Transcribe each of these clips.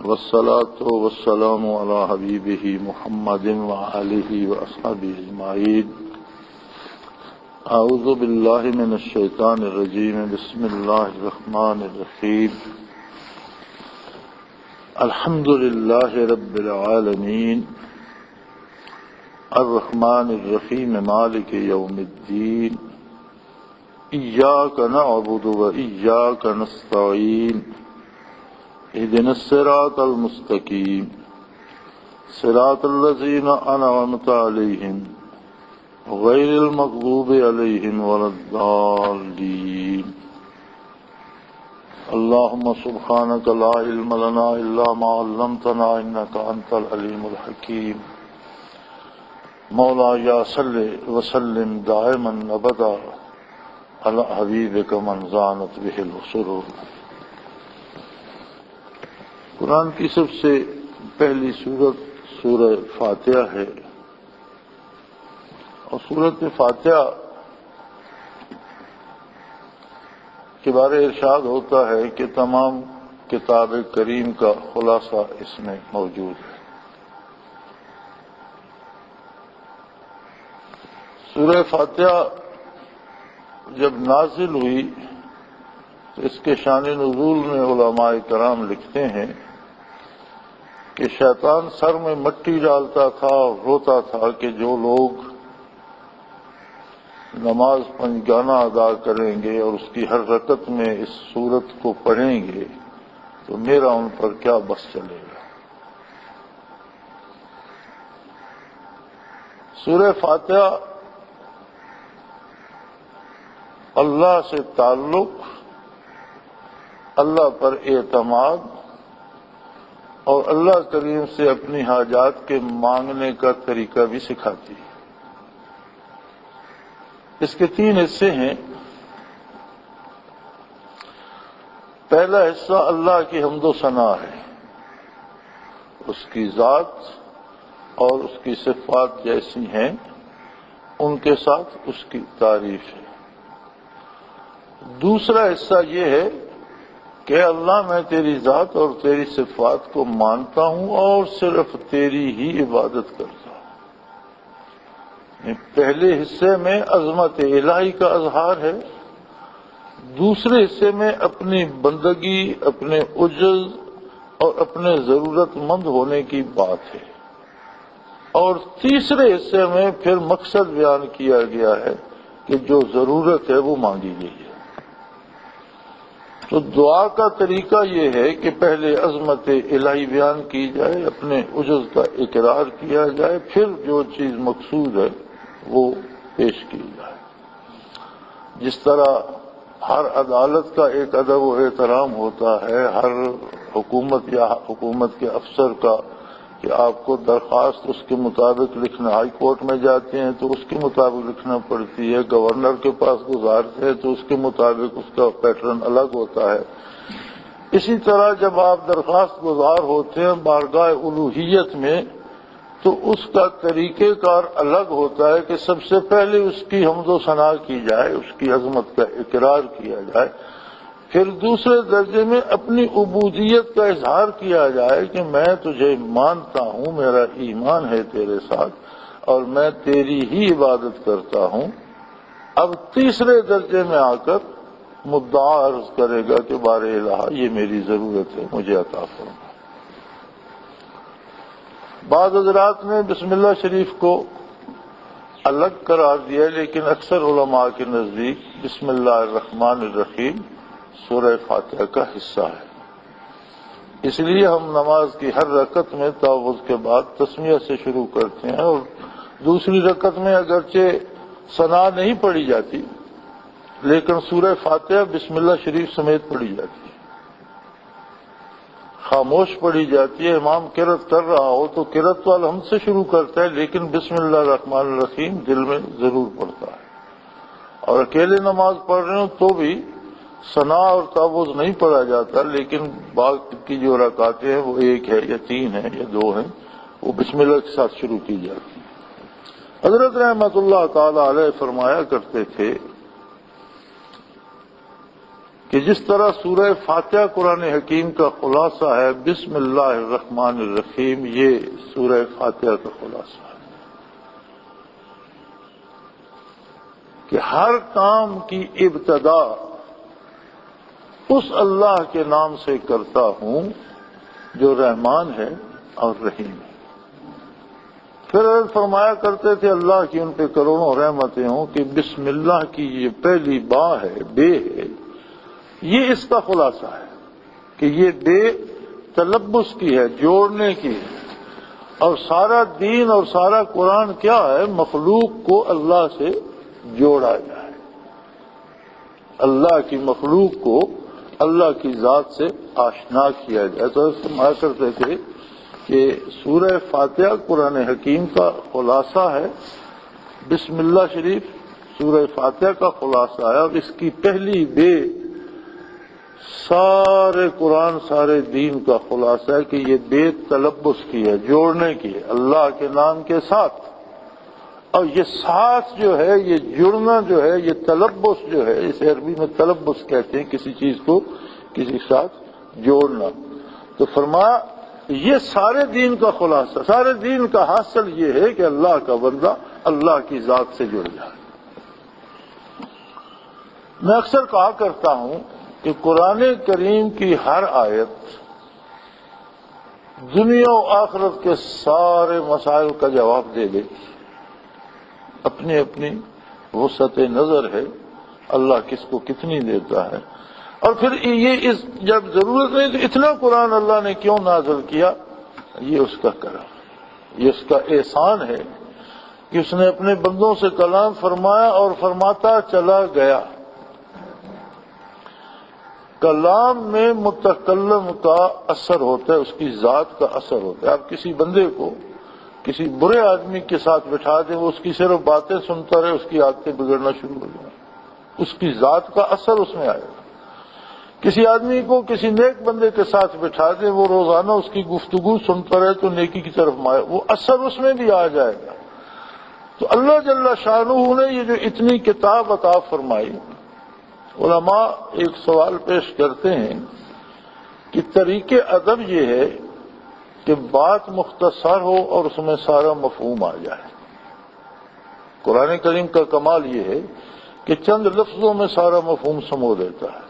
والصلاة والسلام على حبیبہ محمد وآلہ وأصحابہ اجمعین۔ اعوذ باللہ من الشیطان الرجیم، بسم اللہ الرحمن الرحیم۔ الحمد للہ رب العالمین، الرحمن الرحیم، مالک یوم الدین، ایاک نعبد و ایاک نستعین، اہدنا الصراط المستقیم، صراط الذین انعمت علیہم غیر المغضوب علیہم ولا الضالین۔ اللہم سبحانک لا علم لنا الا ما علمتنا انک انت العلیم الحکیم۔ مولایا صلی وسلم دائما ابدا علی حبیبک من زانت بہ السرور۔ قرآن کی سب سے پہلی سورت سورہ فاتحہ ہے، اور سورت فاتحہ کے بارے ارشاد ہوتا ہے کہ تمام کتاب کریم کا خلاصہ اس میں موجود ہے۔ سورہ فاتحہ جب نازل ہوئی تو اس کے شان نزول میں علماء کرام لکھتے ہیں کہ شیطان سر میں مٹی ڈالتا تھا اور روتا تھا کہ جو لوگ نماز پنجگانہ ادا کریں گے اور اس کی ہر رکعت میں اس سورت کو پڑھیں گے تو میرا ان پر کیا بس چلے گا۔ سورہ فاتحہ اللہ سے تعلق، اللہ پر اعتماد اور اللہ کریم سے اپنی حاجات کے مانگنے کا طریقہ بھی سکھاتی ہے۔ اس کے 3 حصے ہیں۔ پہلا حصہ اللہ کی حمد و ثنا ہے، اس کی ذات اور اس کی صفات جیسی ہیں ان کے ساتھ اس کی تعریف ہے۔ دوسرا حصہ یہ ہے کہ اللہ میں تیری ذات اور تیری صفات کو مانتا ہوں اور صرف تیری ہی عبادت کرتا ہوں۔ پہلے حصے میں عظمت الہی کا اظہار ہے، دوسرے حصے میں اپنی بندگی، اپنے عجز اور اپنے ضرورت مند ہونے کی بات ہے، اور تیسرے حصے میں پھر مقصد بیان کیا گیا ہے کہ جو ضرورت ہے وہ مانگی گئی ہے۔ تو دعا کا طریقہ یہ ہے کہ پہلے عظمت الہی بیان کی جائے، اپنے عجز کا اقرار کیا جائے، پھر جو چیز مقصود ہے وہ پیش کی جائے۔ جس طرح ہر عدالت کا ایک ادب و احترام ہوتا ہے، ہر حکومت یا حکومت کے افسر کا کہ آپ کو درخواست اس کے مطابق لکھنا، ہائی کورٹ میں جاتے ہیں تو اس کے مطابق لکھنا پڑتی ہے، گورنر کے پاس گزارتے ہیں تو اس کے مطابق اس کا پیٹرن الگ ہوتا ہے۔ اسی طرح جب آپ درخواست گزار ہوتے ہیں بارگاہ الوہیت میں تو اس کا طریقہ کار الگ ہوتا ہے کہ سب سے پہلے اس کی حمد و ثنا کی جائے، اس کی عظمت کا اقرار کیا جائے، پھر دوسرے درجے میں اپنی عبودیت کا اظہار کیا جائے کہ میں تجھے مانتا ہوں، میرا ایمان ہے تیرے ساتھ اور میں تیری ہی عبادت کرتا ہوں۔ اب تیسرے درجے میں آ کر مدعا عرض کرے گا کہ بار الہ یہ میری ضرورت ہے، مجھے عطا فرما۔ بعض حضرات نے بسم اللہ شریف کو الگ قرار دیا، لیکن اکثر علماء کے نزدیک بسم اللہ الرحمن الرحیم سورہ فاتحہ کا حصہ ہے۔ اس لیے ہم نماز کی ہر رکعت میں تعوذ کے بعد تسمیہ سے شروع کرتے ہیں، اور دوسری رکعت میں اگرچہ ثنا نہیں پڑھی جاتی لیکن سورہ فاتحہ بسم اللہ شریف سمیت پڑھی جاتی ہے، خاموش پڑھی جاتی ہے۔ امام قرأت کر رہا ہو تو قرأت تو الحمد سے شروع کرتا ہے، لیکن بسم اللہ الرحمن الرحیم دل میں ضرور پڑھتا ہے، اور اکیلے نماز پڑھ رہے ہوں تو بھی ثنا اور تعوذ نہیں پڑھا جاتا، لیکن بعض کی جو رکعتیں ہیں وہ 1 ہے یا 3 ہیں یا 2 ہیں، وہ بسم اللہ کے ساتھ شروع کی جاتی ہے۔ حضرت رحمت اللہ تعالی علیہ فرمایا کرتے تھے کہ جس طرح سورہ فاتحہ قرآن حکیم کا خلاصہ ہے، بسم اللہ الرحمن الرحیم، یہ سورہ فاتحہ کا خلاصہ ہے کہ ہر کام کی ابتدا اس اللہ کے نام سے کرتا ہوں جو رحمان ہے اور رحیم ہے۔ پھر فرمایا کرتے تھے اللہ کی ان پہ کروڑوں رحمتیں ہوں کہ بسم اللہ کی یہ پہلی با ہے، بے ہے، یہ اس کا خلاصہ ہے کہ یہ بے تلبس کی ہے، جوڑنے کی ہے، اور سارا دین اور سارا قرآن کیا ہے؟ مخلوق کو اللہ سے جوڑا جائے، اللہ کی مخلوق کو اللہ کی ذات سے آشنا کیا جائے۔ تو فرمایا کرتے تھے کہ سورہ فاتحہ قرآن حکیم کا خلاصہ ہے، بسم اللہ شریف سورہ فاتحہ کا خلاصہ ہے، اور اس کی پہلی بے سارے قرآن سارے دین کا خلاصہ ہے کہ یہ بے تلبس کی ہے، جوڑنے کی ہے اللہ کے نام کے ساتھ۔ اور یہ ساتھ جو ہے، یہ جڑنا جو ہے، یہ تلبس جو ہے، اسے عربی میں تلبس کہتے ہیں، کسی چیز کو کسی کے ساتھ جوڑنا۔ تو فرمایا یہ سارے دین کا خلاصہ، سارے دین کا حاصل یہ ہے کہ اللہ کا بندہ اللہ کی ذات سے جڑ جائے۔ میں اکثر کہا کرتا ہوں کہ قرآن کریم کی ہر آیت دنیا و آخرت کے سارے مسائل کا جواب دے گی، اپنی اپنی وسعت نظر ہے، اللہ کس کو کتنی دیتا ہے۔ اور پھر یہ جب ضرورت نہیں تو اتنا قرآن اللہ نے کیوں نازل کیا؟ یہ اس کا کرم، یہ اس کا احسان ہے کہ اس نے اپنے بندوں سے کلام فرمایا اور فرماتا چلا گیا۔ کلام میں متکلم کا اثر ہوتا ہے، اس کی ذات کا اثر ہوتا ہے۔ آپ کسی بندے کو کسی برے آدمی کے ساتھ بٹھا دیں، وہ اس کی صرف باتیں سنتا رہے، اس کی عادتیں بگڑنا شروع ہو جائیں، اس کی ذات کا اثر اس میں آئے گا۔ کسی آدمی کو کسی نیک بندے کے ساتھ بٹھا دیں، وہ روزانہ اس کی گفتگو سنتا رہے تو نیکی کی طرف مائل، وہ اثر اس میں بھی آ جائے گا۔ تو اللہ جل شانہ نے یہ جو اتنی کتاب عطا فرمائی، علماء ایک سوال پیش کرتے ہیں کہ طریق ادب یہ ہے کہ بات مختصر ہو اور اس میں سارا مفہوم آ جائے۔ قرآن کریم کا کمال یہ ہے کہ چند لفظوں میں سارا مفہوم سمو دیتا ہے۔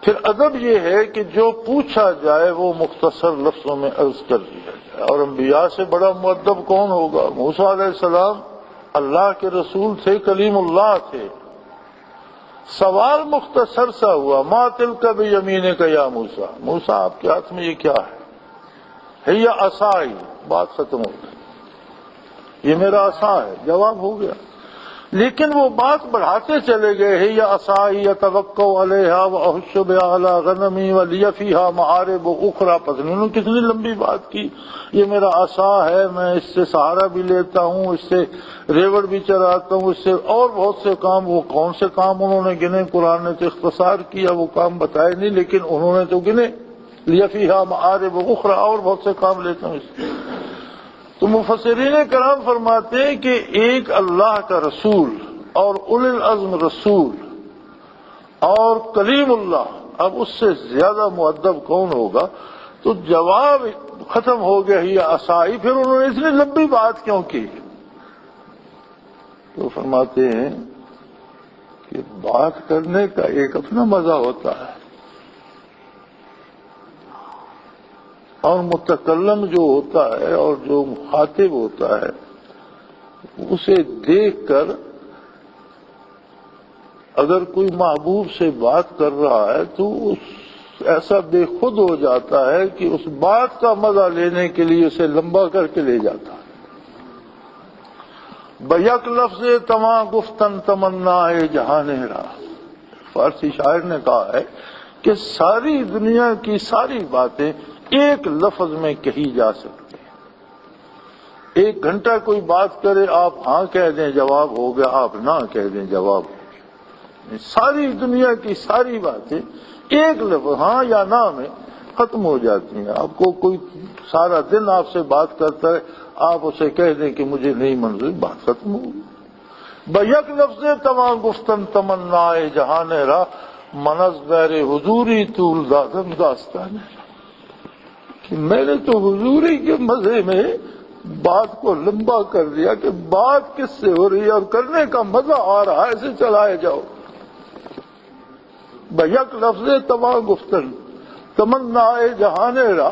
پھر ادب یہ ہے کہ جو پوچھا جائے وہ مختصر لفظوں میں عرض کر دیا جائے۔ اور انبیاء سے بڑا مؤدب کون ہوگا؟ موسیٰ علیہ السلام اللہ کے رسول تھے، کلیم اللہ تھے۔ سوال مختصر سا ہوا، ما تلک بیمینک یا موسیٰ، موسیٰ آپ کے ہاتھ میں یہ کیا ہے؟ ہی عصائی، بات ختم ہو گئی، یہ میرا عصا ہے، جواب ہو گیا۔ لیکن وہ بات بڑھاتے چلے گئے، ہی عصائی اتوکل علیہا واحش بہا علی غنمی ولی فیہا معارب اخری، پتہ نہیں انہوں نے کتنی لمبی بات کی۔ یہ میرا عصا ہے، میں اس سے سہارا بھی لیتا ہوں، اس سے ریوڑ بھی چراتا ہوں، اس سے اور بہت سے کام۔ وہ کون سے کام انہوں نے گنے؟ قرآن نے تو اختصار کیا، وہ کام بتائے نہیں، لیکن انہوں نے تو گنے، لی فیہا معارب اخری، اور بہت سے کام لیتا ہوں اس سے۔ تو مفسرین کرام فرماتے ہیں کہ ایک اللہ کا رسول اور اولی العزم رسول اور کلیم اللہ، اب اس سے زیادہ مؤدب کون ہوگا؟ تو جواب ختم ہو گیا ہی عصائی، پھر انہوں نے اتنی لمبی بات کیوں کی؟ تو فرماتے ہیں کہ بات کرنے کا ایک اپنا مزہ ہوتا ہے، اور متکلم جو ہوتا ہے اور جو مخاطب ہوتا ہے اسے دیکھ کر اگر کوئی محبوب سے بات کر رہا ہے تو ایسا بے خود ہو جاتا ہے کہ اس بات کا مزہ لینے کے لیے اسے لمبا کر کے لے جاتا ہے۔ بیک لفظ تماں گفتن تمنا ہے جہاں را، فارسی شاعر نے کہا ہے کہ ساری دنیا کی ساری باتیں ایک لفظ میں کہی جا سکتی ہیں۔ ایک گھنٹہ کوئی بات کرے، آپ ہاں کہہ دیں جواب ہو گیا، آپ نہ کہہ دیں جواب ہو گیا۔ ساری دنیا کی ساری باتیں ایک لفظ ہاں یا نہ میں ختم ہو جاتی ہیں۔ آپ کو کوئی سارا دن آپ سے بات کرتا ہے، آپ اسے کہہ دیں کہ مجھے نہیں منظور، بات ختم ہو گئی۔ بیک لفظ تمام گفتن تمنا جہان را منز بیر حضوری طول دادم داستان کہ میں نے تو حضوری کے مزے میں بات کو لمبا کر دیا کہ بات کس سے ہو رہی ہے اور کرنے کا مزہ آ رہا ہے، اسے چلائے جاؤ۔ بیک لفظ تمام گفتن تمنا جہان را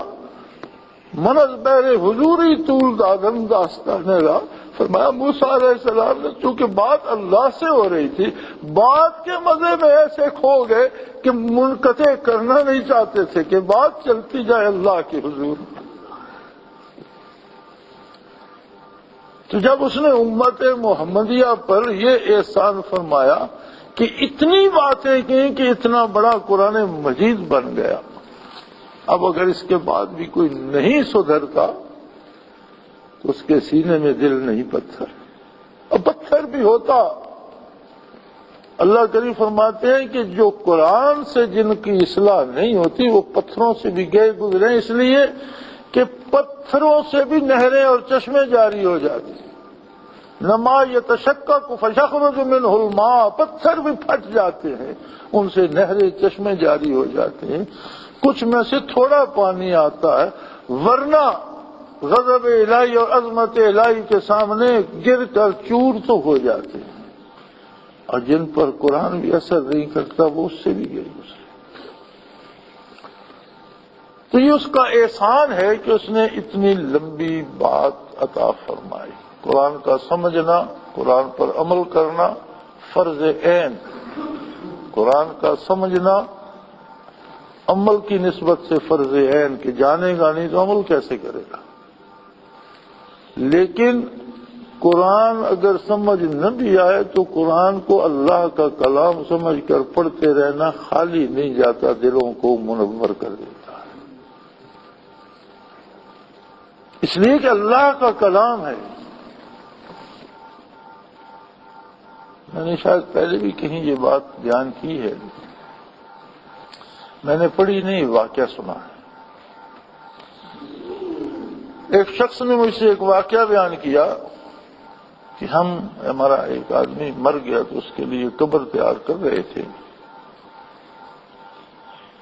منز بیر حضوری طول دادم داستان را۔ فرمایا موسیٰ علیہ السلام نے چونکہ بات اللہ سے ہو رہی تھی، بات کے مزے میں ایسے کھو گئے کہ منقطع کرنا نہیں چاہتے تھے کہ بات چلتی جائے اللہ کے حضور۔ تو جب اس نے امت محمدیہ پر یہ احسان فرمایا کہ اتنی باتیں کی کہ اتنا بڑا قرآن مجید بن گیا، اب اگر اس کے بعد بھی کوئی نہیں سدھرتا تو اس کے سینے میں دل نہیں پتھر، اب پتھر بھی ہوتا۔ اللہ کریم فرماتے ہیں کہ جو قرآن سے جن کی اصلاح نہیں ہوتی وہ پتھروں سے بھی گئے گزرے، اس لیے کہ پتھروں سے بھی نہریں اور چشمے جاری ہو جاتے ہیں۔ نما یتشقق فیخرج منہ الماء، پتھر بھی پھٹ جاتے ہیں، ان سے نہریں چشمے جاری ہو جاتے ہیں، کچھ میں سے تھوڑا پانی آتا ہے، ورنہ غضب الہی اور عظمت الہی کے سامنے گر کر چور تو ہو جاتے ہیں، اور جن پر قرآن بھی اثر نہیں کرتا وہ اس سے بھی گر گزرے۔ تو یہ اس کا احسان ہے کہ اس نے اتنی لمبی بات عطا فرمائی۔ قرآن کا سمجھنا، قرآن پر عمل کرنا فرض عین، قرآن کا سمجھنا عمل کی نسبت سے فرض عین، کہ جانے گا نہیں تو عمل کیسے کرے گا۔ لیکن قرآن اگر سمجھ نہ بھی آئے تو قرآن کو اللہ کا کلام سمجھ کر پڑھتے رہنا خالی نہیں جاتا، دلوں کو منور کر دیتا ہے، اس لیے کہ اللہ کا کلام ہے۔ میں نے شاید پہلے بھی کہیں یہ بات بیان کی ہے، میں نے پڑھی نہیں، واقعہ سنا ہے۔ ایک شخص نے مجھ سے ایک واقعہ بیان کیا کہ ہمارا ایک آدمی مر گیا تو اس کے لیے قبر تیار کر رہے تھے،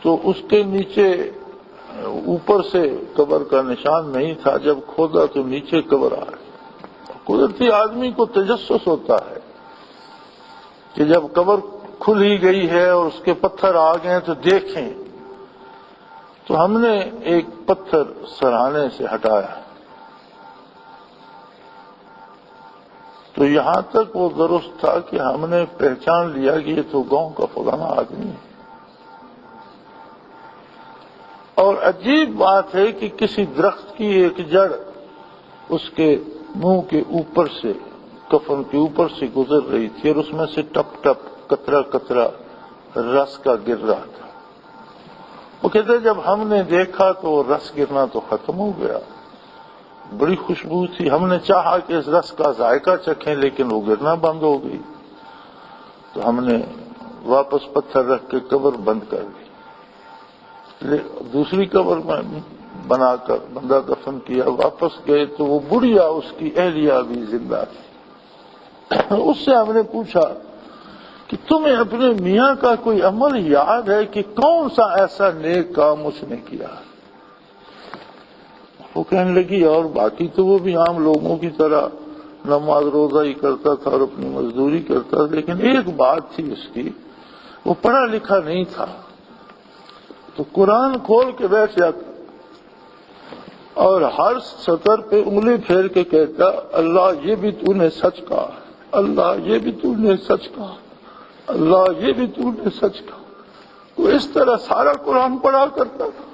تو اس کے نیچے اوپر سے قبر کا نشان نہیں تھا، جب کھودا تو نیچے قبر آ گئی۔ قدرتی آدمی کو تجسس ہوتا ہے کہ جب قبر کھل ہی گئی ہے اور اس کے پتھر آ گئے تو دیکھیں، تو ہم نے ایک پتھر سرہانے سے ہٹایا، تو یہاں تک وہ درست تھا کہ ہم نے پہچان لیا کہ یہ تو گاؤں کا فلانا آدمی ہے۔ اور عجیب بات ہے کہ کسی درخت کی ایک جڑ اس کے منہ کے اوپر سے، کفن کے اوپر سے گزر رہی تھی، اور اس میں سے ٹپ ٹپ قطرہ قطرہ رس کا گر رہا تھا۔ وہ کہتے جب ہم نے دیکھا تو وہ رس گرنا تو ختم ہو گیا، بڑی خوشبو تھی، ہم نے چاہا کہ اس رس کا ذائقہ چکھیں لیکن وہ گرنا بند ہو گئی، تو ہم نے واپس پتھر رکھ کے قبر بند کر دی، دوسری قبر میں بنا کر بندہ دفن کیا، واپس گئے تو وہ بڑھیا اس کی اہلیہ بھی زندہ تھی۔ اس سے ہم نے پوچھا کہ تمہیں اپنے میاں کا کوئی عمل یاد ہے کہ کون سا ایسا نیک کام اس نے کیا؟ وہ کہنے لگی اور باقی تو وہ بھی عام لوگوں کی طرح نماز روزہ ہی کرتا تھا اور اپنی مزدوری کرتا تھا، لیکن ایک بات تھی اس کی، وہ پڑھا لکھا نہیں تھا، تو قرآن کھول کے بیٹھ جاتا اور ہر سطر پہ انگلی پھیر کے کہتا اللہ یہ بھی تو نے سچ کہا، اللہ یہ بھی تو نے سچ کہا، اللہ یہ بھی تو نے سچ کہا۔ وہ اس طرح سارا قرآن پڑھا کرتا تھا۔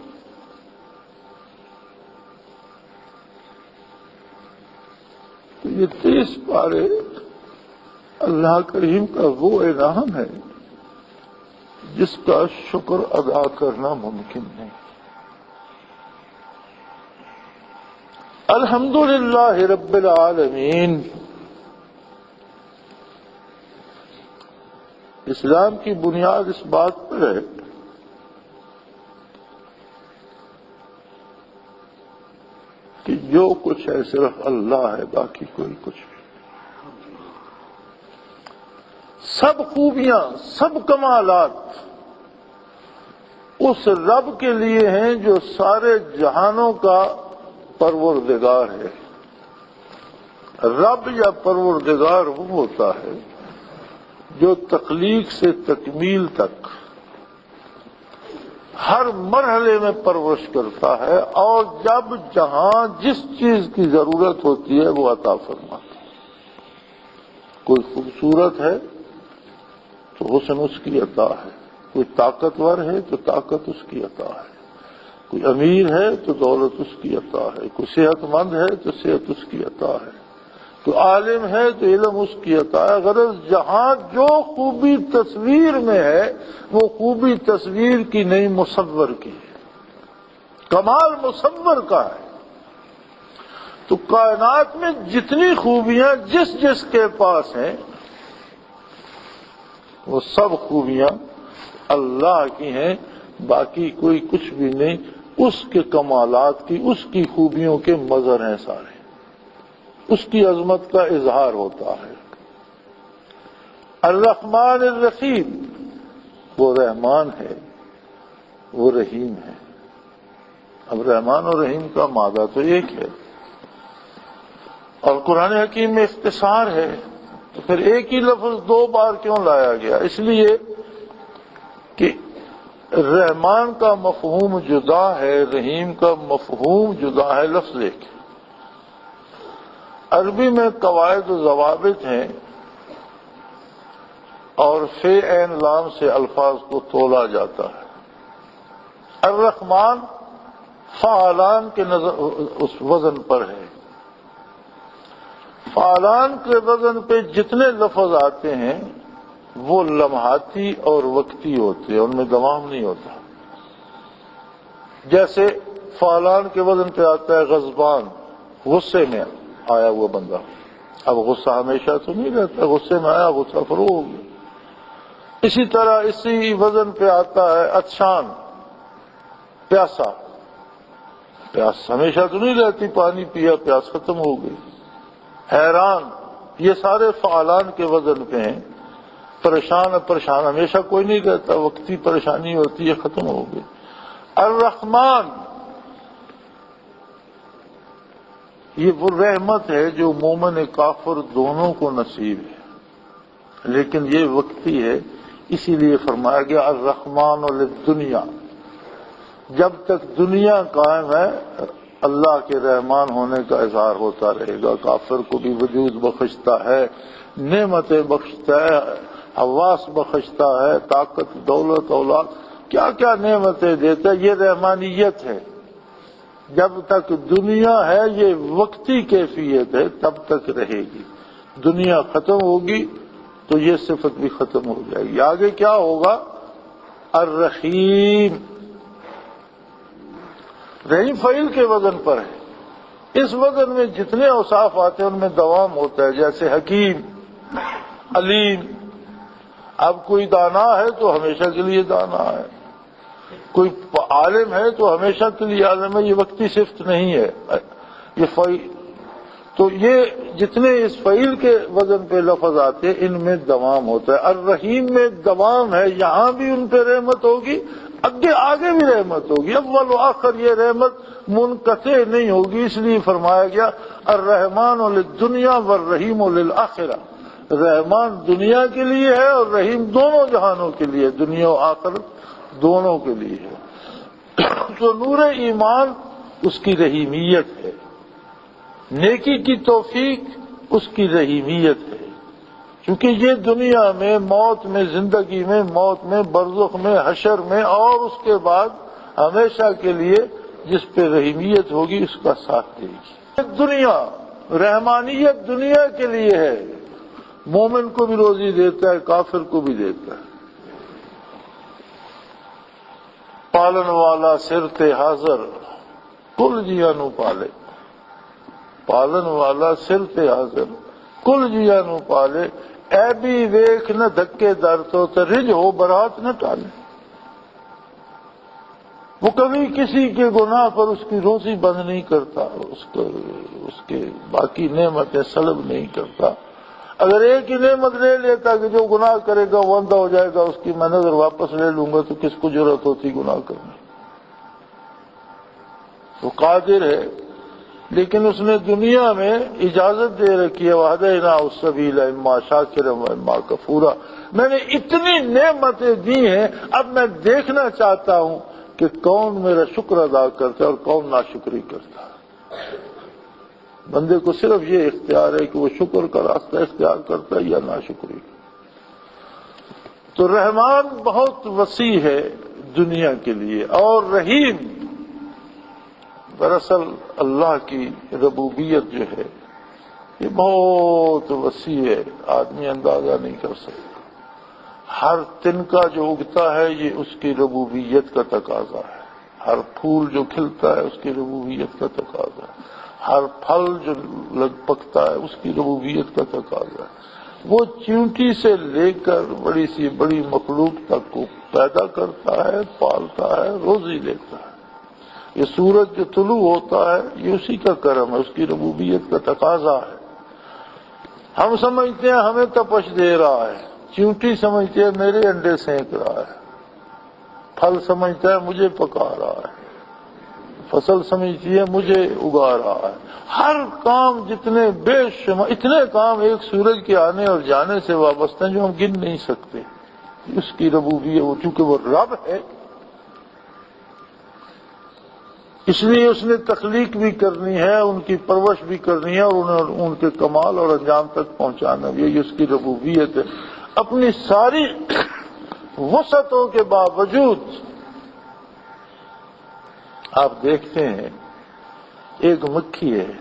تو یہ 30 پارے اللہ کریم کا وہ انعام ہے جس کا شکر ادا کرنا ممکن نہیں۔ الحمدللہ رب العالمین۔ اسلام کی بنیاد اس بات پر ہے کہ جو کچھ ہے صرف اللہ ہے، باقی کوئی کچھ نہیں۔ سب خوبیاں، سب کمالات اس رب کے لیے ہیں جو سارے جہانوں کا پروردگار ہے۔ رب یا پروردگار وہ ہوتا ہے جو تخلیق سے تکمیل تک ہر مرحلے میں پرورش کرتا ہے، اور جب جہاں جس چیز کی ضرورت ہوتی ہے وہ عطا فرماتا ہے۔ کوئی خوبصورت ہے تو حسن اس کی عطا ہے، کوئی طاقتور ہے تو طاقت اس کی عطا ہے، کوئی امیر ہے تو دولت اس کی عطا ہے، کوئی صحت مند ہے تو صحت اس کی عطا ہے، کوئی عالم ہے تو علم اس کی عطا ہے۔ غرض جہاں جو خوبی تصویر میں ہے وہ خوبی تصویر کی نہیں، مصور کی ہے، کمال مصور کا ہے۔ تو کائنات میں جتنی خوبیاں جس جس کے پاس ہیں وہ سب خوبیاں اللہ کی ہیں، باقی کوئی کچھ بھی نہیں، اس کے کمالات کی، اس کی خوبیوں کے مظہر ہیں سارے، اس کی عظمت کا اظہار ہوتا ہے۔ الرحمن الرحیم، وہ رحمان ہے، وہ رحیم ہے۔ اب رحمان اور رحیم کا مادہ تو ایک ہے، اور قرآن حکیم میں اختصار ہے، تو پھر ایک ہی لفظ دو بار کیوں لایا گیا؟ اس لیے کہ رحمان کا مفہوم جدا ہے، رحیم کا مفہوم جدا ہے، لفظ ایک ہے۔ عربی میں قواعد و ضوابط ہیں، اور فے عین لام سے الفاظ کو تولا جاتا ہے۔ الرحمن فعلان کے اس وزن پر ہے، فعلان کے وزن پہ جتنے لفظ آتے ہیں وہ لمحاتی اور وقتی ہوتے ہیں، ان میں دوام نہیں ہوتا۔ جیسے فعلان کے وزن پہ آتا ہے غضبان، غصے میں آیا ہوا بندہ، اب غصہ ہمیشہ تو نہیں رہتا، غصے میں آیا غصہ فروغ ہو گیا۔ اسی طرح اسی وزن پہ آتا ہے عطشان، پیاسا، پیاس ہمیشہ تو نہیں رہتی، پانی پیا پیاس ختم ہو گئی۔ حیران، یہ سارے فعلان کے وزن پہ ہیں۔ پریشان ہمیشہ کوئی نہیں رہتا، وقتی پریشانی ہوتی ہے، ختم ہو گئی۔ الرحمن، یہ وہ رحمت ہے جو مومن کافر دونوں کو نصیب ہے، لیکن یہ وقتی ہے، اسی لیے فرمایا گیا الرحمن للدنیا، جب تک دنیا قائم ہے اللہ کے رحمان ہونے کا اظہار ہوتا رہے گا۔ کافر کو بھی وجود بخشتا ہے، نعمتیں بخشتا ہے، حواس بخشتا ہے، طاقت، دولت، اولاد، کیا کیا نعمتیں دیتا ہے، یہ رحمانیت ہے۔ جب تک دنیا ہے یہ وقتی کیفیت ہے، تب تک رہے گی۔ دنیا ختم ہوگی تو یہ صفت بھی ختم ہو جائے گی۔ آگے کیا ہوگا؟ الرحیم، رحیم فعیل کے وزن پر ہے۔ اس وزن میں جتنے اوصاف آتے ہیں ان میں دوام ہوتا ہے، جیسے حکیم، علیم۔ اب کوئی دانا ہے تو ہمیشہ کے لیے دانا ہے، کوئی عالم ہے تو ہمیشہ کے لیے عالم ہے، یہ وقتی صفت نہیں ہے۔ یہ فعیل، تو یہ جتنے اس فعیل کے وزن پہ لفظ آتے ہیں ان میں دوام ہوتا ہے۔ الرحیم میں دوام ہے، یہاں بھی ان پہ رحمت ہوگی، آگے بھی رحمت ہوگی، اول و آخر یہ رحمت منقطع نہیں ہوگی۔ اس لیے فرمایا گیا الرحمن للدنیا والرحیم للآخرہ، رحمان دنیا کے لیے ہے اور رحیم دونوں جہانوں کے لیے، دنیا و آخرت دونوں کے لیے ہے۔ تو نور ایمان اس کی رحیمیت ہے، نیکی کی توفیق اس کی رحیمیت ہے، کیونکہ یہ دنیا میں، موت میں، زندگی میں، موت میں، برزخ میں، حشر میں، اور اس کے بعد ہمیشہ کے لیے جس پہ رحیمیت ہوگی اس کا ساتھ دے گی۔ دنیا، رحمانیت دنیا کے لیے ہے، مومن کو بھی روزی دیتا ہے، کافر کو بھی دیتا ہے۔ پالن والا سر تے حاضر، کل جیا نو پالے، پالن والا سر تے حاضر، کل جیا نو پالے، اے بھی ویکھ نہ دھکے در تو رج ہو برات نہ ٹالے۔ وہ کبھی کسی کے گناہ پر اس کی روزی بند نہیں کرتا، اس کے باقی نعمتیں سلب نہیں کرتا، اگر ایک ہی نعمت لے لیتا کہ جو گناہ کرے گا وہ اندھا ہو جائے گا، اس کی میں نظر واپس لے لوں گا، تو کس کو ضرورت ہوتی گناہ کرنے؟ وہ قادر ہے، لیکن اس نے دنیا میں اجازت دے رکھی ہے وَهَدَيْنَاهُ السَّبِيلَ إِمَّا شَاكِرًا وَإِمَّا كَفُورًا۔ میں نے اتنی نعمتیں دی ہیں، اب میں دیکھنا چاہتا ہوں کہ کون میرا شکر ادا کرتا ہے اور کون ناشکری کرتا ہے۔ بندے کو صرف یہ اختیار ہے کہ وہ شکر کا راستہ اختیار کرتا ہے یا ناشکری۔ تو رحمان بہت وسیع ہے دنیا کے لیے، اور رحیم دراصل اللہ کی ربوبیت جو ہے یہ بہت وسیع ہے، آدمی اندازہ نہیں کر سکتا۔ ہر تنکا جو اگتا ہے یہ اس کی ربوبیت کا تقاضا ہے، ہر پھول جو کھلتا ہے اس کی ربوبیت کا تقاضا ہے، ہر پھل جو پکتا ہے اس کی ربوبیت کا تقاضا ہے۔ وہ چیونٹی سے لے کر بڑی سی بڑی مخلوق تک کو پیدا کرتا ہے، پالتا ہے، روزی دیتا ہے۔ یہ سورج جو طلوع ہوتا ہے یہ اسی کا کرم ہے، اس کی ربوبیت کا تقاضا ہے۔ ہم سمجھتے ہیں ہمیں تپش دے رہا ہے، چیونٹی سمجھتے ہیں میرے انڈے سینک رہا ہے، پھل سمجھتا ہے مجھے پکا رہا ہے، فصل سمجھتی ہے مجھے اگا رہا ہے۔ ہر کام جتنے بے شمار اتنے کام ایک سورج کے آنے اور جانے سے وابستہ ہیں جو ہم گن نہیں سکتے۔ اس کی ربوبیت، وہ چونکہ وہ رب ہے، اس لیے اس نے تخلیق بھی کرنی ہے، ان کی پرورش بھی کرنی ہے، اور انہیں ان کے کمال اور انجام تک پہنچانا بھی، یہ اس کی ربوبیت ہے۔ اپنی ساری وسعتوں کے باوجود آپ دیکھتے ہیں ایک مکھی ہے،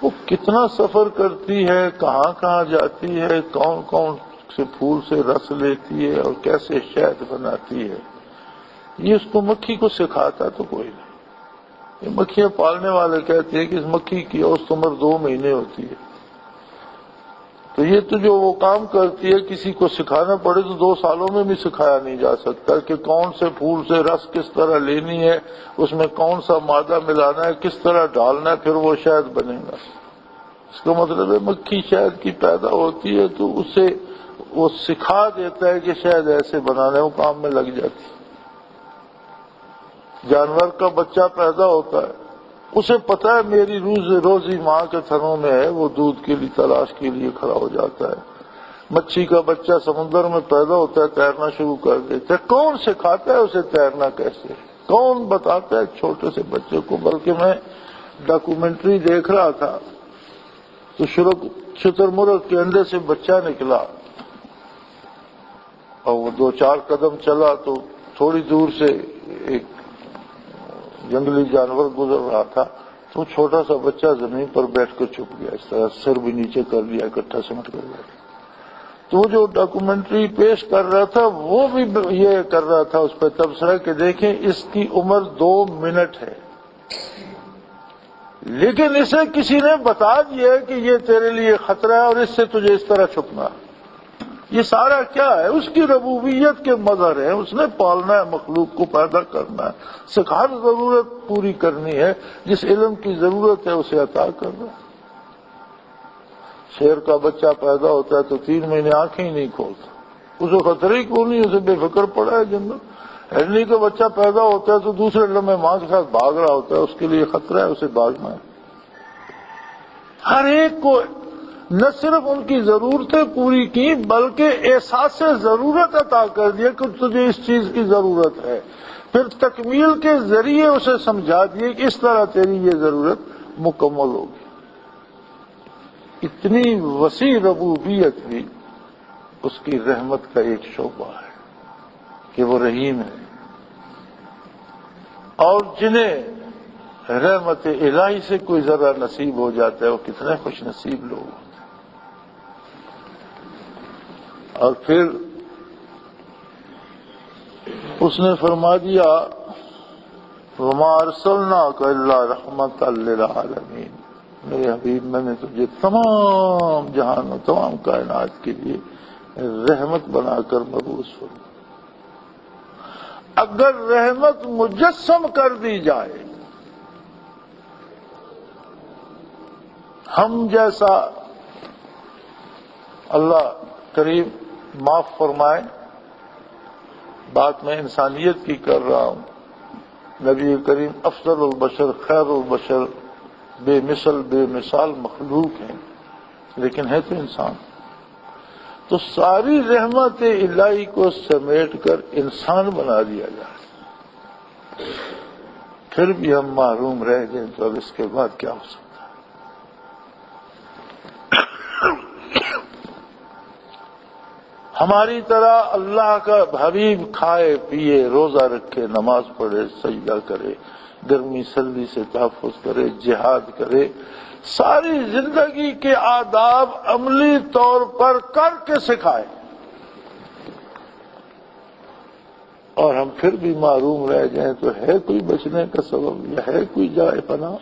وہ کتنا سفر کرتی ہے، کہاں کہاں جاتی ہے، کون کون سے پھول سے رس لیتی ہے اور کیسے شہد بناتی ہے، یہ اس کو مکھی کو سکھاتا تو کوئی نہیں۔ یہ مکھیاں پالنے والے کہتے ہیں کہ اس مکھی کی اوسط عمر 2 مہینے ہوتی ہے، تو یہ تو جو وہ کام کرتی ہے کسی کو سکھانا پڑے تو 2 سالوں میں بھی سکھایا نہیں جا سکتا کہ کون سے پھول سے رس کس طرح لینی ہے، اس میں کون سا مادہ ملانا ہے، کس طرح ڈالنا ہے، پھر وہ شہد بنے گا۔ اس کا مطلب ہے مکھی شہد کی پیدا ہوتی ہے تو اسے وہ سکھا دیتا ہے کہ شہد ایسے بنانا ہے، وہ کام میں لگ جاتی ہے۔ جانور کا بچہ پیدا ہوتا ہے، اسے پتہ ہے میری روزی ماں کے تھنوں میں ہے، وہ دودھ کے لیے تلاش کے لیے کھڑا ہو جاتا ہے۔ مچھی کا بچہ سمندر میں پیدا ہوتا ہے، تیرنا شروع کر دیتا ہے، کون سکھاتا ہے اسے تیرنا کیسے، کون بتاتا ہے چھوٹے سے بچے کو؟ بلکہ میں ڈاکومنٹری دیکھ رہا تھا تو شتر مرغ کے انڈے سے بچہ نکلا اور وہ 2-4 قدم چلا تو تھوڑی دور سے ایک جنگلی جانور گزر رہا تھا، تو چھوٹا سا بچہ زمین پر بیٹھ کر چھپ گیا، اس طرح سر بھی نیچے کر لیا، اکٹھا سمٹ کر بیٹھا۔ تو وہ جو ڈاکومنٹری پیش کر رہا تھا وہ بھی یہ کر رہا تھا اس پہ تبصرہ کہ دیکھیں اس کی عمر 2 منٹ ہے، لیکن اسے کسی نے بتا دیا کہ یہ تیرے لیے خطرہ ہے اور اس سے تجھے اس طرح چھپنا ہے۔ یہ سارا کیا ہے؟ اس کی ربوبیت کے مظہر ہے، اس نے پالنا ہے، مخلوق کو پیدا کرنا ہے، ہر ضرورت پوری کرنی ہے، جس علم کی ضرورت ہے اسے عطا کرنا ہے۔ شیر کا بچہ پیدا ہوتا ہے تو 3 مہینے آنکھیں ہی نہیں کھولتا، اسے خطرے ہی کیوں نہیں، اسے بے فکر پڑا ہے جنگل۔ ہرنی کا بچہ پیدا ہوتا ہے تو دوسرے لمحے ماں کے ساتھ بھاگ رہا ہوتا ہے، اس کے لیے خطرہ ہے، اسے بھاگنا ہے۔ ہر ایک کو نہ صرف ان کی ضرورتیں پوری کی بلکہ احساس ضرورت عطا کر دیا کہ تجھے اس چیز کی ضرورت ہے، پھر تکمیل کے ذریعے اسے سمجھا دیے کہ اس طرح تیری یہ ضرورت مکمل ہوگی۔ اتنی وسیع ربوبیت بھی اس کی رحمت کا ایک شعبہ ہے کہ وہ رحیم ہے، اور جنہیں رحمت الہی سے کوئی ذرہ نصیب ہو جاتا ہے وہ کتنے خوش نصیب لوگ ہوتے ہیں۔ اور پھر اس نے فرما دیا وَمَا أَرْسَلْنَاكَ إِلَّا رَحْمَةً لِّلْعَالَمِينَ، میرے حبیب میں نے تجھے تمام جہانوں تمام کائنات کے لیے رحمت بنا کر مبعوث فرمایا۔ اگر رحمت مجسم کر دی جائے، ہم جیسا اللہ کریم معاف فرمائے، بات میں انسانیت کی کر رہا ہوں۔ نبی کریم افضل البشر، خیر البشر، بے مثل بے مثال مخلوق ہیں، لیکن ہے تو انسان۔ تو ساری رحمت الہی کو سمیٹ کر انسان بنا دیا جائے، پھر بھی ہم محروم رہ جائیں تو اب اس کے بعد کیا ہو سکتا ہے؟ ہماری طرح اللہ کا حبیب کھائے پیے، روزہ رکھے، نماز پڑھے، سجدہ کرے، گرمی سردی سے تحفظ کرے، جہاد کرے، ساری زندگی کے آداب عملی طور پر کر کے سکھائے، اور ہم پھر بھی محروم رہ جائیں تو ہے کوئی بچنے کا سبب یا ہے کوئی جائے پناہ؟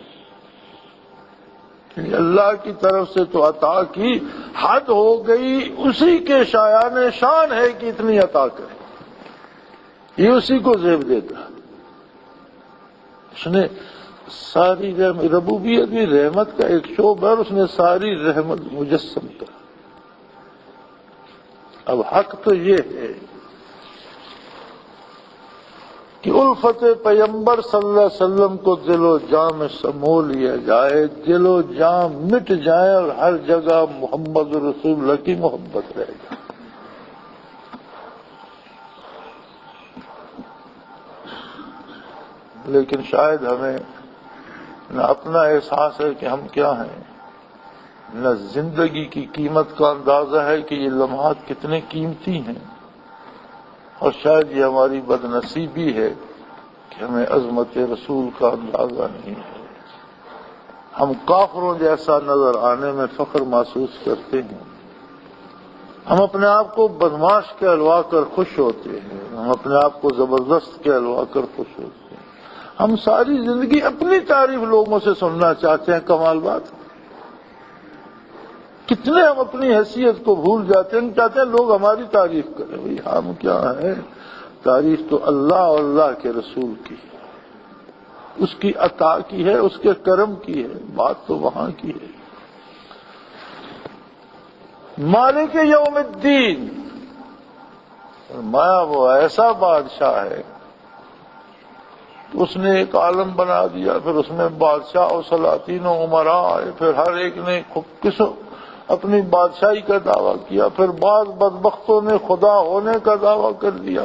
اللہ کی طرف سے تو عطا کی حد ہو گئی، اسی کے شایان شان ہے کہ اتنی عطا کرے، یہ اسی کو زیب دیتا ہے۔ اس نے ساری ربوبیت بھی رحمت کا ایک شعبہ ہے، اس نے ساری رحمت مجسم کر۔ اب حق تو یہ ہے کہ الفت پیغمبر صلی اللہ علیہ وسلم کو دل و جان میں سمو لیا جائے، دل و جان مٹ جائے اور ہر جگہ محمد رسول اللہ کی محبت رہ جائے۔ لیکن شاید ہمیں نہ اپنا احساس ہے کہ ہم کیا ہیں، نہ زندگی کی قیمت کا اندازہ ہے کہ یہ لمحات کتنے قیمتی ہیں، اور شاید یہ ہماری بدنصیبی ہے کہ ہمیں عظمت رسول کا اندازہ نہیں ہے۔ ہم کافروں جیسا نظر آنے میں فخر محسوس کرتے ہیں، ہم اپنے آپ کو بدماش کہلوا کر خوش ہوتے ہیں، ہم اپنے آپ کو زبردست کہلوا کر خوش ہوتے ہیں، ہم ساری زندگی اپنی تعریف لوگوں سے سننا چاہتے ہیں۔ کمال بات، کتنے ہم اپنی حیثیت کو بھول جاتے ہیں، چاہتے ہیں لوگ ہماری تعریف کریں۔ بھئی ہم کیا ہیں، تعریف تو اللہ اور اللہ کے رسول کی ہے، اس کی عطا کی ہے، اس کے کرم کی ہے، بات تو وہاں کی ہے۔ مالک یوم الدین، فرمایا وہ ایسا بادشاہ ہے، اس نے ایک عالم بنا دیا، پھر اس میں بادشاہ اور سلاطین و عمراء آئے، پھر ہر ایک نے اپنی بادشاہی کا دعویٰ کیا، پھر بعض بدبختوں نے خدا ہونے کا دعویٰ کر دیا،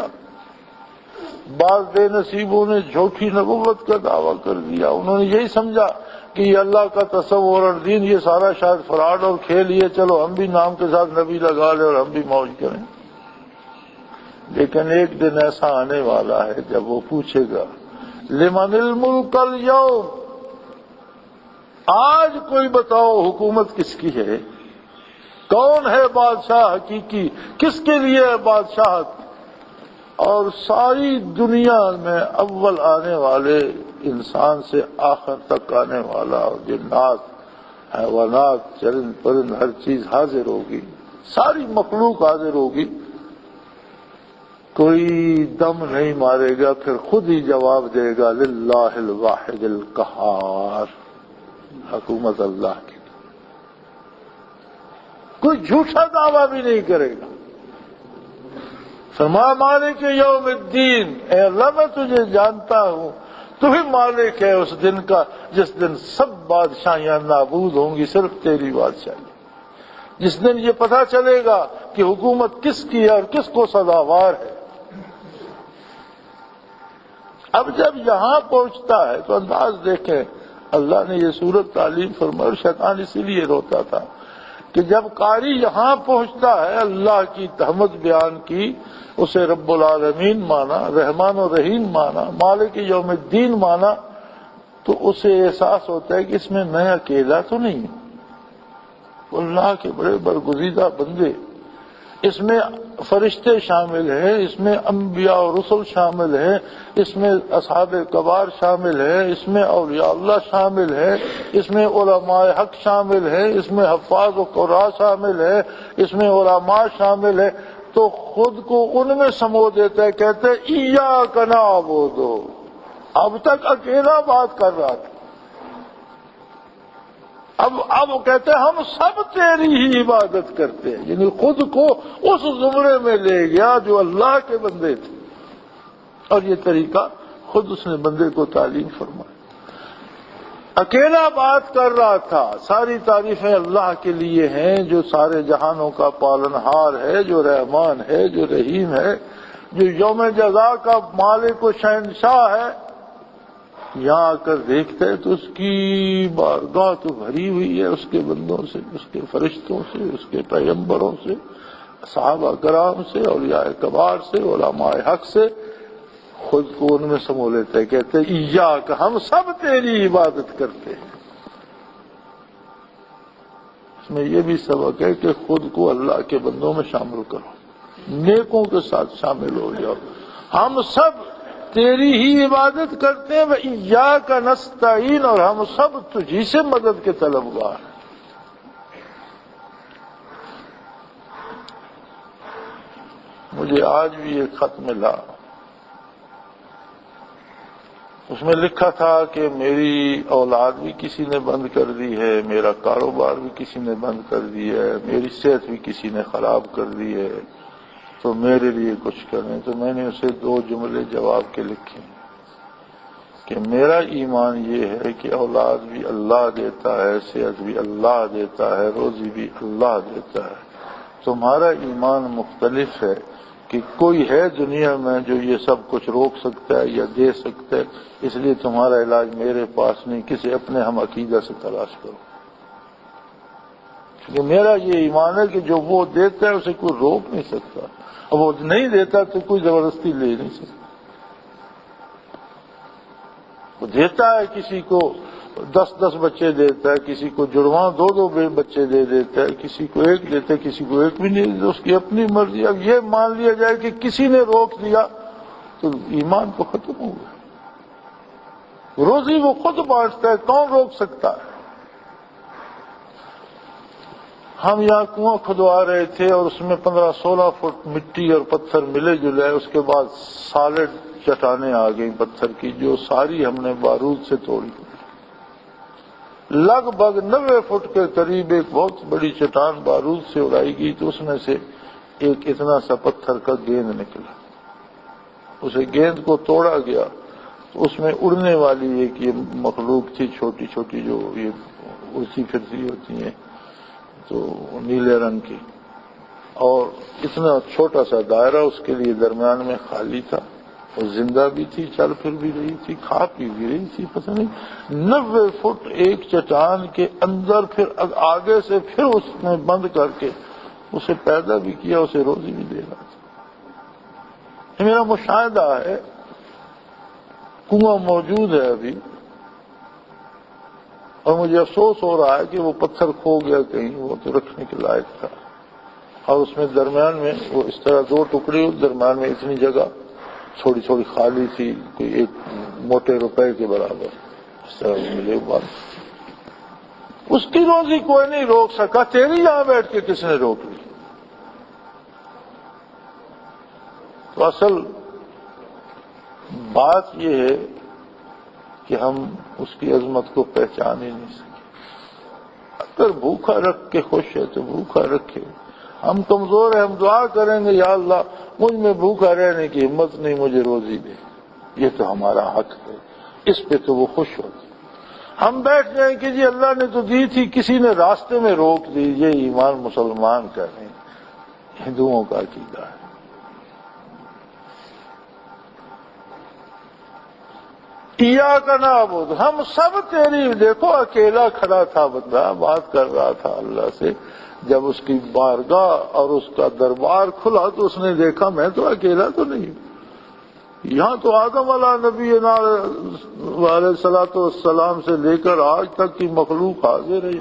بعض بے نصیبوں نے جھوٹی نبوت کا دعویٰ کر دیا۔ انہوں نے یہی سمجھا کہ یہ اللہ کا تصور اور دین یہ سارا شاید فراڈ اور کھیل، یہ چلو ہم بھی نام کے ساتھ نبی لگا لیں اور ہم بھی موج کریں۔ لیکن ایک دن ایسا آنے والا ہے جب وہ پوچھے گا لمن الملک اليوم، آج کوئی بتاؤ حکومت کس کی ہے، کون ہے بادشاہ حقیقی، کس کے لیے ہے بادشاہت؟ اور ساری دنیا میں اول آنے والے انسان سے آخر تک آنے والا، اور جنات حیوانات چرند پرند ہر چیز حاضر ہوگی، ساری مخلوق حاضر ہوگی، کوئی دم نہیں مارے گا، پھر خود ہی جواب دے گا للہ الواحد القہار، حکومت اللہ کی، کوئی جھوٹا دعویٰ بھی نہیں کرے گا۔ فرمایا مالک یوم الدین، اے اللہ میں تجھے جانتا ہوں، تو ہی مالک ہے اس دن کا جس دن سب بادشاہیاں نابود ہوں گی، صرف تیری بادشاہی، جس دن یہ پتہ چلے گا کہ حکومت کس کی ہے اور کس کو سزاوار ہے۔ اب جب یہاں پہنچتا ہے تو انداز دیکھیں، اللہ نے یہ صورت تعلیم فرمائی، اور شیطان اسی لیے روتا تھا کہ جب قاری یہاں پہنچتا ہے، اللہ کی حمد بیان کی، اسے رب العالمین مانا، رحمان و رحیم مانا، مالک یوم الدین مانا، تو اسے احساس ہوتا ہے کہ اس میں میں اکیلا تو نہیں ہوں، اللہ کے بڑے برگزیدہ بندے، اس میں فرشتے شامل ہیں، اس میں انبیاء و رسل شامل ہیں، اس میں اصحاب کبار شامل ہیں، اس میں اولیاء اللہ شامل ہیں، اس میں علماء حق شامل ہیں، اس میں حفاظ و قراء شامل ہیں، اس میں علماء شامل ہیں، تو خود کو ان میں سمو دیتا ہے، کہتے ہیں ایاک نعبد، اب تک اکیلا بات کر رہا تھا، اب وہ کہتے ہیں ہم سب تیری ہی عبادت کرتے ہیں، یعنی خود کو اس زمرے میں لے گیا جو اللہ کے بندے تھے، اور یہ طریقہ خود اس نے بندے کو تعلیم فرمائی۔ اکیلا بات کر رہا تھا، ساری تعریفیں اللہ کے لیے ہیں جو سارے جہانوں کا پالنہار ہے، جو رحمان ہے، جو رحیم ہے، جو یوم جزا کا مالک و شہنشاہ ہے۔ یہاں آ کر دیکھتے ہیں تو اس کی بارگاہ تو بھری ہوئی ہے اس کے بندوں سے، اس کے فرشتوں سے، اس کے پیغمبروں سے، صحابہ کرام سے، اولیاء کبار سے، علماء حق سے۔ خود کو ان میں سمو لیتے ہیں، کہتے ہیں ایاک، ہم سب تیری عبادت کرتے ہیں۔ اس میں یہ بھی سبق ہے کہ خود کو اللہ کے بندوں میں شامل کرو، نیکوں کے ساتھ شامل ہو جاؤ۔ ہم سب تیری ہی عبادت کرتے ہیں، وَإِيَّاكَ نَسْتَعِينُ، اور ہم سب تجھی سے مدد کے طلبگار ہیں۔ مجھے آج بھی ایک خط ملا، اس میں لکھا تھا کہ میری اولاد بھی کسی نے بند کر دی ہے، میرا کاروبار بھی کسی نے بند کر دی ہے، میری صحت بھی کسی نے خراب کر دی ہے، تو میرے لیے کچھ کریں۔ تو میں نے اسے 2 جملے جواب کے لکھے کہ میرا ایمان یہ ہے کہ اولاد بھی اللہ دیتا ہے، صحت بھی اللہ دیتا ہے، روزی بھی اللہ دیتا ہے۔ تمہارا ایمان مختلف ہے کہ کوئی ہے دنیا میں جو یہ سب کچھ روک سکتا ہے یا دے سکتا ہے، اس لیے تمہارا علاج میرے پاس نہیں، کسی اپنے ہم عقیدہ سے تلاش کرو۔ کیونکہ میرا یہ ایمان ہے کہ جو وہ دیتا ہے اسے کوئی روک نہیں سکتا، اور وہ نہیں دیتا تو کوئی زبردستی لے نہیں سکتا۔ وہ دیتا ہے، کسی کو 10 بچے دیتا ہے، کسی کو جڑواں 2 بچے دے دیتا ہے، کسی کو 1 دیتا ہے، کسی کو 1 بھی نہیں دیتا، اس کی اپنی مرضی۔ اب یہ مان لیا جائے کہ کسی نے روک دیا تو ایمان تو ختم ہو گیا۔ روزی وہ خود بانٹتا ہے، کون روک سکتا ہے؟ ہم یہاں کنواں کھدوا رہے تھے اور اس میں 15-16 فٹ مٹی اور پتھر ملے جلے، اس کے بعد سالڈ چٹانیں آ گئی پتھر کی، جو ساری ہم نے بارود سے توڑی۔ لگ بھگ 90 فٹ کے قریب ایک بہت بڑی چٹان بارود سے اڑائی گئی، تو اس میں سے ایک اتنا سا پتھر کا گیند نکلا۔ اسے گیند کو توڑا گیا تو اس میں اڑنے والی ایک یہ مخلوق تھی، چھوٹی چھوٹی، جو یہ اڑتی پھرتی ہوتی ہیں، تو نیلے رنگ کی، اور اتنا چھوٹا سا دائرہ اس کے لیے درمیان میں خالی تھا، اور زندہ بھی تھی، چل پھر بھی رہی تھی، کھا پی بھی رہی تھی، پتہ نہیں 90 فٹ ایک چٹان کے اندر، پھر آگے سے پھر اس میں بند کر کے اسے پیدا بھی کیا، اسے روزی بھی دے رہا تھا۔ یہ میرا مشاہدہ ہے، کنواں موجود ہے ابھی، اور مجھے افسوس ہو رہا ہے کہ وہ پتھر کھو گیا کہیں، وہ تو رکھنے کے لائق تھا، اور اس میں درمیان میں وہ اس طرح 2 ٹکڑے، درمیان میں اتنی جگہ تھوڑی تھوڑی خالی تھی، کوئی 1 موٹے روپے کے برابر، اس طرح ملے بات۔ اس کی روزی کوئی نہیں روک سکا، تیری یہاں بیٹھ کے کس نے روک لی؟ تو اصل بات یہ ہے کہ ہم اس کی عظمت کو پہچان ہی نہیں سکے۔ اگر بھوکا رکھ کے خوش ہے تو بھوکا رکھے، ہم کمزور ہیں، ہم دعا کریں گے یا اللہ مجھ میں بھوکا رہنے کی ہمت نہیں، مجھے روزی دے، یہ تو ہمارا حق ہے، اس پہ تو وہ خوش ہوتے۔ ہم بیٹھ جائیں کہ جی اللہ نے تو دی تھی، کسی نے راستے میں روک دی، یہ ایمان مسلمان کا نہیں، ہندوؤں کا عقیدہ ہے۔ ایاک نعبد، ہم سب تیری، دیکھو اکیلا کھڑا تھا بندہ، بات کر رہا تھا اللہ سے، جب اس کی بارگاہ اور اس کا دربار کھلا تو اس نے دیکھا میں تو اکیلا تو نہیں، یہاں تو آدم علیہ نبینا علیہ الصلوۃ والسلام سے لے کر آج تک کی مخلوق حاضر ہے،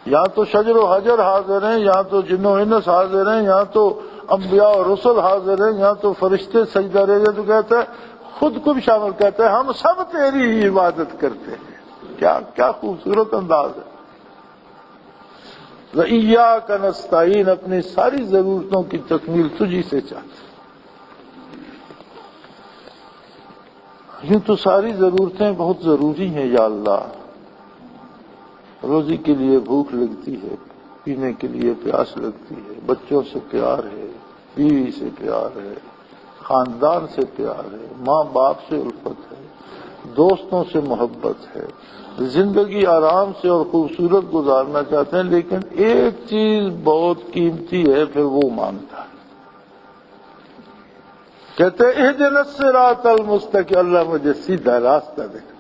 یہاں تو شجر و حجر حاضر ہیں، یہاں تو جن و انس حاضر ہیں، یہاں تو انبیاء اور رسل حاضر ہیں، یہاں تو فرشتے سجدہ رہے، تو کہتا ہے خود کو بھی شامل کہتا ہے ہم سب تیری ہی عبادت کرتے ہیں۔ کیا خوبصورت انداز ہے۔ وَإِيَّاكَ نَسْتَعِينُ، اپنی ساری ضرورتوں کی تکمیل تجھی سے چاہتے۔ یوں تو ساری ضرورتیں بہت ضروری ہیں یا اللہ، روزی کے لیے بھوک لگتی ہے، پینے کے لیے پیاس لگتی ہے، بچوں سے پیار ہے، بیوی سے پیار ہے، خاندان سے پیار ہے، ماں باپ سے الفت ہے، دوستوں سے محبت ہے، زندگی آرام سے اور خوبصورت گزارنا چاہتے ہیں، لیکن ایک چیز بہت قیمتی ہے، پھر وہ مانگتا ہے۔ کہتے ہیں اہدنا الصراط المستقیم، اللہ مجھے سیدھا راستہ دکھا،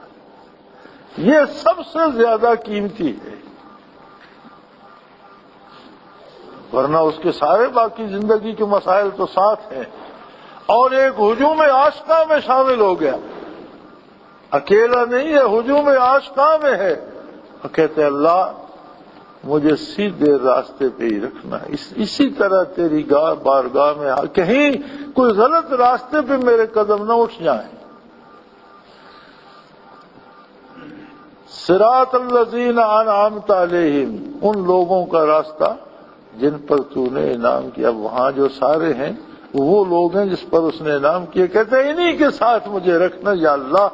یہ سب سے زیادہ قیمتی ہے، ورنہ اس کے سارے باقی زندگی کے مسائل تو ساتھ ہیں۔ اور ایک ہجوم عاشقاں میں شامل ہو گیا، اکیلا نہیں ہے، ہجوم عاشقاں میں ہے، اور کہتے ہیں اللہ مجھے سیدھے راستے پہ ہی رکھنا، اسی طرح تیری بارگاہ میں کہیں کوئی غلط راستے پہ میرے قدم نہ اٹھ جائیں۔ صراط الذین انعمت علیہم، ان لوگوں کا راستہ جن پر تو نے انعام کیا۔ وہاں جو سارے ہیں وہ لوگ ہیں جس پر اس نے انعام کیا، کہتے ہیں انہی کے ساتھ مجھے رکھنا یا اللہ،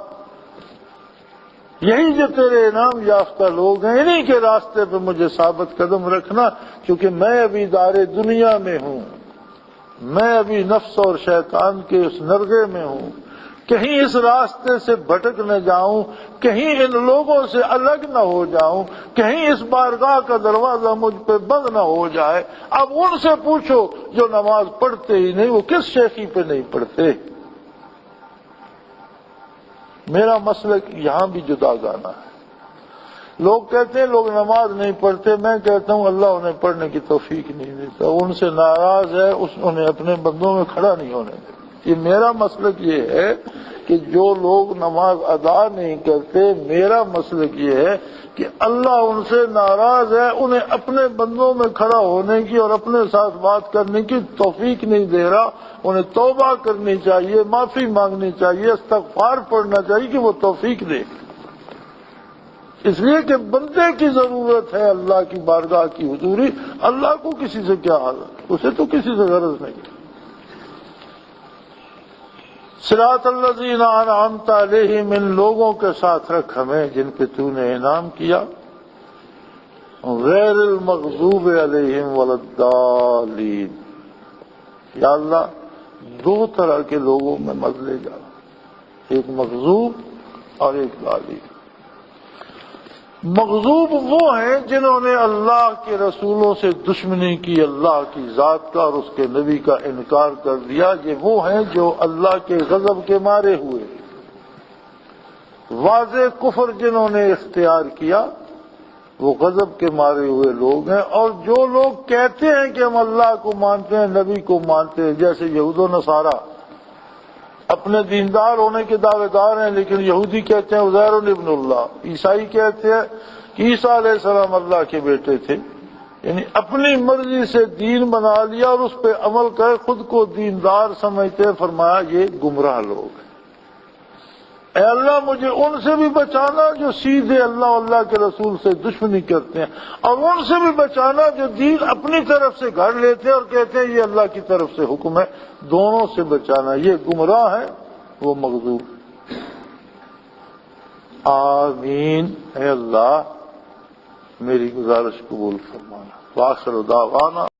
یہی جو تیرے انعام یافتہ لوگ ہیں انہی کے راستے پہ مجھے ثابت قدم رکھنا، کیونکہ میں ابھی دار دنیا میں ہوں، میں ابھی نفس اور شیطان کے اس نرغے میں ہوں، کہیں اس راستے سے بھٹک نہ جاؤں، کہیں ان لوگوں سے الگ نہ ہو جاؤں، کہیں اس بارگاہ کا دروازہ مجھ پہ بند نہ ہو جائے۔ اب ان سے پوچھو جو نماز پڑھتے ہی نہیں، وہ کس شیخی پہ نہیں پڑھتے؟ میرا مسلک یہاں بھی جدا گانا ہے۔ لوگ کہتے ہیں لوگ نماز نہیں پڑھتے، میں کہتا ہوں اللہ انہیں پڑھنے کی توفیق نہیں دیتا، ان سے ناراض ہے، انہیں اپنے بندوں میں کھڑا نہیں ہونے دیتا۔ یہ میرا مسلک یہ ہے کہ جو لوگ نماز ادا نہیں کرتے، میرا مسلک یہ ہے کہ اللہ ان سے ناراض ہے، انہیں اپنے بندوں میں کھڑا ہونے کی اور اپنے ساتھ بات کرنے کی توفیق نہیں دے رہا۔ انہیں توبہ کرنی چاہیے، معافی مانگنی چاہیے، استغفار پڑھنا چاہیے کہ وہ توفیق دے، اس لیے کہ بندے کی ضرورت ہے اللہ کی بارگاہ کی حضوری۔ اللہ کو کسی سے کیا حاجت، اسے تو کسی سے غرض نہیں۔ صراط الذین انعمت علیہم، ان لوگوں کے ساتھ رکھ ہمیں جن پہ تو نے انعام کیا، غیر المغضوب علیہم ولا الضالین۔ یا اللہ دو طرح کے لوگوں میں مت لے جا، ایک مغضوب اور ایک ضالین۔ مغضوب وہ ہیں جنہوں نے اللہ کے رسولوں سے دشمنی کی، اللہ کی ذات کا اور اس کے نبی کا انکار کر دیا، یہ وہ ہیں جو اللہ کے غضب کے مارے ہوئے، واضح کفر جنہوں نے اختیار کیا، وہ غضب کے مارے ہوئے لوگ ہیں۔ اور جو لوگ کہتے ہیں کہ ہم اللہ کو مانتے ہیں، نبی کو مانتے ہیں، جیسے یہود و نصارہ اپنے دیندار ہونے کے دعوے دار ہیں، لیکن یہودی کہتے ہیں عزیر ابن اللہ، عیسائی کہتے ہیں کہ عیسیٰ علیہ السلام اللہ کے بیٹے تھے، یعنی اپنی مرضی سے دین بنا لیا اور اس پہ عمل کر خود کو دیندار سمجھتے۔ فرمایا یہ گمراہ لوگ ہیں، اے اللہ مجھے ان سے بھی بچانا جو سیدھے اللہ اور اللہ کے رسول سے دشمنی کرتے ہیں، اور ان سے بھی بچانا جو دین اپنی طرف سے گھڑ لیتے ہیں اور کہتے ہیں یہ اللہ کی طرف سے حکم ہے، دونوں سے بچانا۔ یہ گمراہ ہے، وہ مغضوب۔ آمین۔ اے اللہ میری گزارش قبول فرمانا۔ وآخر دعوانا